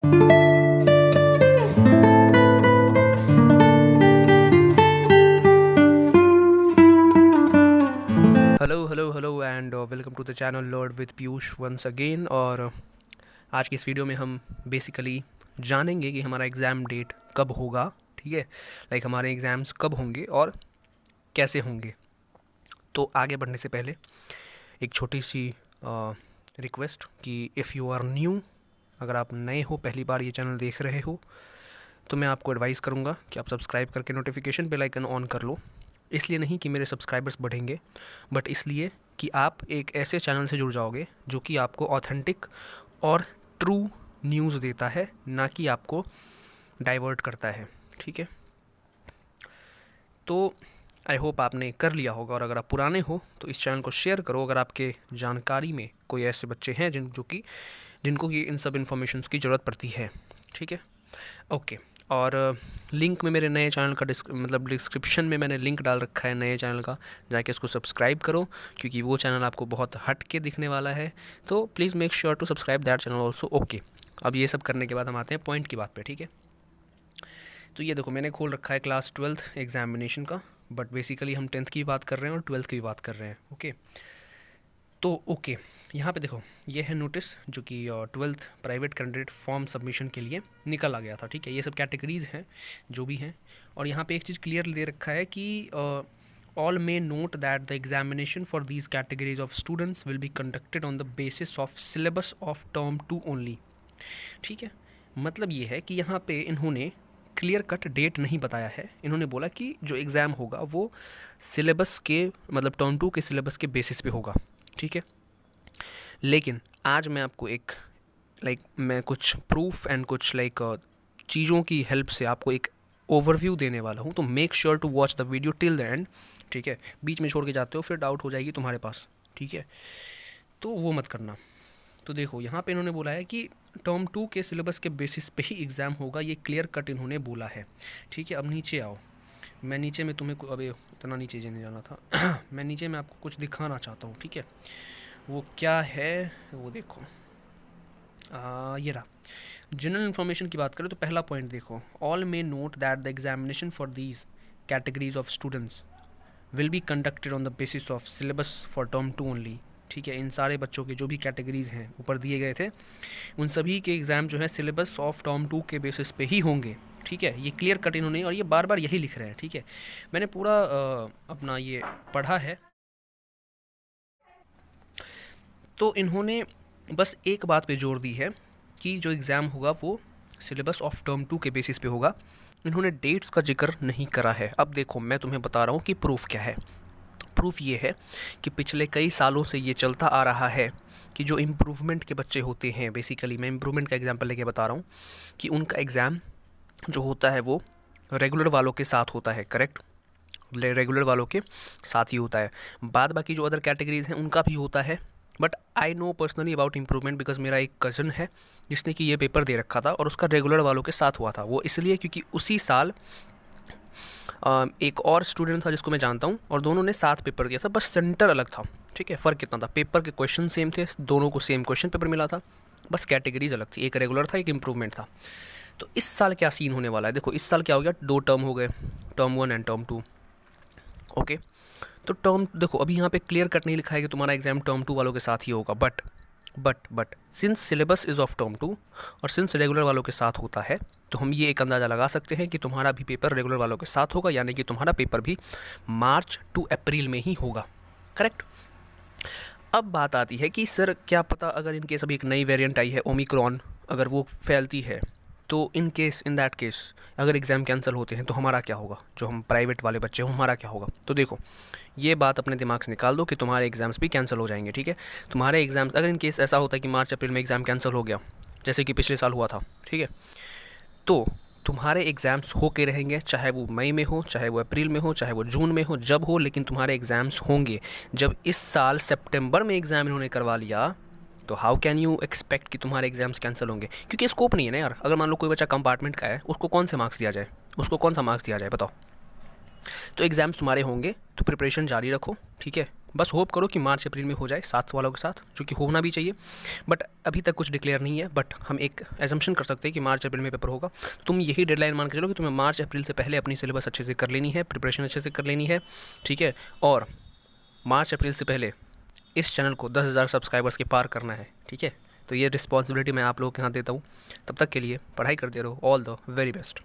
Hello and welcome to the channel learn with Piyush once again. और आज की इस वीडियो में हम बेसिकली जानेंगे कि हमारा एग्ज़ाम डेट कब होगा, ठीक है, लाइक हमारे एग्ज़ाम्स कब होंगे और कैसे होंगे। तो आगे बढ़ने से पहले एक छोटी सी रिक्वेस्ट कि इफ़ यू आर न्यू, अगर आप नए हो, पहली बार ये चैनल देख रहे हो, तो मैं आपको एडवाइस करूँगा कि आप सब्सक्राइब करके नोटिफिकेशन बेल आइकन ऑन कर लो। इसलिए नहीं कि मेरे सब्सक्राइबर्स बढ़ेंगे, बट इसलिए कि आप एक ऐसे चैनल से जुड़ जाओगे जो कि आपको ऑथेंटिक और ट्रू न्यूज़ देता है, ना कि आपको डाइवर्ट करता है, ठीक है। तो आई होप आपने कर लिया होगा, और अगर आप पुराने हो तो इस चैनल को शेयर करो अगर आपके जानकारी में कोई ऐसे बच्चे हैं जिनको कि इन सब इन्फॉर्मेशंस की ज़रूरत पड़ती है, ठीक है। ओके, और लिंक में मेरे नए चैनल का डिस्क्रिप्शन में मैंने लिंक डाल रखा है नए चैनल का, जाके इसको सब्सक्राइब करो, क्योंकि वो चैनल आपको बहुत हट के दिखने वाला है। तो please make sure to subscribe that channel also. Okay, अब ये सब करने के बाद हम आते हैं पॉइंट की बात पे, ठीक है। तो ये देखो, मैंने खोल रखा है क्लास 12th एग्जामिनेशन का, बट बेसिकली हम 10th की बात कर रहे हैं और 12th की भी बात कर रहे हैं। ओके, तो ओके, यहाँ पे देखो, ये है नोटिस जो कि 12th private candidate form submission के लिए निकल आ गया था, ठीक है। ये सब कैटेगरीज़ हैं जो भी हैं, और यहाँ पे एक चीज़ क्लियर दे रखा है कि all may note that the examination for these categories of students will be conducted on the basis of syllabus of term 2 only, ठीक है। मतलब ये है कि यहाँ पे इन्होंने क्लियर कट डेट नहीं बताया है। इन्होंने बोला कि जो एग्ज़ाम होगा वो सिलेबस के, मतलब टर्म 2 के सिलेबस के बेसिस पे होगा, ठीक है। लेकिन आज मैं आपको एक मैं कुछ प्रूफ एंड कुछ चीज़ों की हेल्प से आपको एक ओवरव्यू देने वाला हूँ। तो make sure to watch the video till the end, ठीक है। बीच में छोड़ के जाते हो फिर डाउट हो जाएगी तुम्हारे पास, ठीक है, तो वो मत करना। तो देखो, यहाँ पे इन्होंने बोला है कि टर्म 2 के सिलेबस के बेसिस पे ही एग्ज़ाम होगा, ये क्लियर कट इन्होंने बोला है, ठीक है। अब नीचे आओ, मैं नीचे में तुम्हें अबे इतना नीचे नहीं जाना था मैं नीचे में आपको कुछ दिखाना चाहता हूँ, ठीक है। वो क्या है वो देखो, ये रहा। जनरल इन्फॉर्मेशन की बात करें तो पहला पॉइंट देखो, all may note that the examination for these categories of students will be conducted on the basis of syllabus for term 2 only, ठीक है। इन सारे बच्चों के जो भी कैटेगरीज़ हैं ऊपर दिए गए थे, उन सभी के एग्ज़ाम जो है सिलेबस ऑफ टर्म 2 के बेसिस पे ही होंगे, ठीक है। ये क्लियर कट इन्होंने, और ये बार बार यही लिख रहे हैं, ठीक है। मैंने पूरा अपना ये पढ़ा है, तो इन्होंने बस एक बात पे जोर दी है कि जो एग्ज़ाम होगा वो सिलेबस ऑफ टर्म 2 के बेसिस पे होगा। इन्होंने डेट्स का जिक्र नहीं करा है। अब देखो, मैं तुम्हें बता रहा हूँ कि प्रूफ क्या है। प्रूफ ये है कि पिछले कई सालों से ये चलता आ रहा है कि जो इम्प्रूवमेंट के बच्चे होते हैं, बेसिकली मैं इम्प्रूवमेंट का एग्जाम्पल लेके बता रहा हूँ, कि उनका एग्ज़ाम जो होता है वो रेगुलर वालों के साथ होता है, करेक्ट, रेगुलर वालों के साथ ही होता है। बाद बाकी जो अदर कैटेगरीज़ हैं उनका भी होता है, but I know personally about improvement because मेरा एक कज़न है जिसने कि ये पेपर दे रखा था और उसका रेगुलर वालों के साथ हुआ था। वो इसलिए क्योंकि उसी साल एक और स्टूडेंट था जिसको मैं जानता हूँ, और दोनों ने साथ पेपर दिया था, बस सेंटर अलग था, ठीक है। फ़र्क कितना था, पेपर के क्वेश्चन सेम थे, दोनों को सेम क्वेश्चन पेपर मिला था, बस कैटेगरीज अलग थी, एक रेगुलर था एक इम्प्रूवमेंट था। तो इस साल क्या सीन होने वाला है, देखो इस साल क्या हो गया, 2 टर्म हो गए, टर्म 1 एंड टर्म 2, ओके। तो टर्म देखो, अभी यहाँ पे क्लियर कट नहीं लिखा है कि तुम्हारा एग्जाम टर्म 2 वालों के साथ ही होगा, but since syllabus is of term 2 और सिंस रेगुलर वालों के साथ होता है, तो हम ये एक अंदाज़ा लगा सकते हैं कि तुम्हारा भी पेपर रेगुलर वालों के साथ होगा, यानी कि तुम्हारा पेपर भी मार्च टू अप्रैल में ही होगा, करेक्ट। अब बात आती है कि सर क्या पता अगर इनकेस अभी एक नई वेरिएंट आई है ओमिक्रॉन, अगर वो फैलती है तो इन दैट केस अगर एग्ज़ाम कैंसिल होते हैं तो हमारा क्या होगा, जो हम प्राइवेट वाले बच्चे हैं हमारा क्या होगा। तो देखो, ये बात अपने दिमाग से निकाल दो कि तुम्हारे एग्ज़ाम्स भी कैंसिल हो जाएंगे, ठीक है। तुम्हारे एग्ज़ाम्स अगर इन केस ऐसा होता है कि मार्च अप्रैल में एग्ज़ाम कैंसिल हो गया, जैसे कि पिछले साल हुआ था, ठीक है, तो तुम्हारे एग्ज़ाम्स होके रहेंगे, चाहे वो मई में हो, चाहे वो अप्रैल में हो, चाहे वो जून में हो, जब हो, लेकिन तुम्हारे एग्ज़ाम्स होंगे। जब इस साल सितंबर में एग्ज़ाम इन्होंने करवा लिया, तो हाउ कैन यू एक्सपेक्ट कि तुम्हारे एग्ज़ाम्स कैंसिल होंगे, क्योंकि स्कोप नहीं है ना यार। अगर मान लो कोई बच्चा कंपार्टमेंट का है, उसको कौन से मार्क्स दिया जाए, उसको कौन सा मार्क्स दिया जाए, बताओ। तो एग्ज़ाम्स तुम्हारे होंगे, तो प्रिपरेशन जारी रखो, ठीक है। बस होप करो कि मार्च अप्रैल में हो जाए 7 वालों के साथ, जो कि होना भी चाहिए, बट अभी तक कुछ डिक्लेयर नहीं है। बट हम एक एजम्पशन कर सकते हैं कि मार्च अप्रैल में पेपर होगा। तुम यही डेडलाइन मान के चलो कि तुम्हें मार्च अप्रैल से पहले अपनी सिलेबस अच्छे से कर लेनी है, प्रिपरेशन अच्छे से कर लेनी है, ठीक है। और मार्च अप्रैल से पहले इस चैनल को 10,000 सब्सक्राइबर्स के पार करना है, ठीक है। तो ये रिस्पॉन्सिबिलिटी मैं आप लोगों के हाथ देता हूँ। तब तक के लिए पढ़ाई करते रहो। All the very best.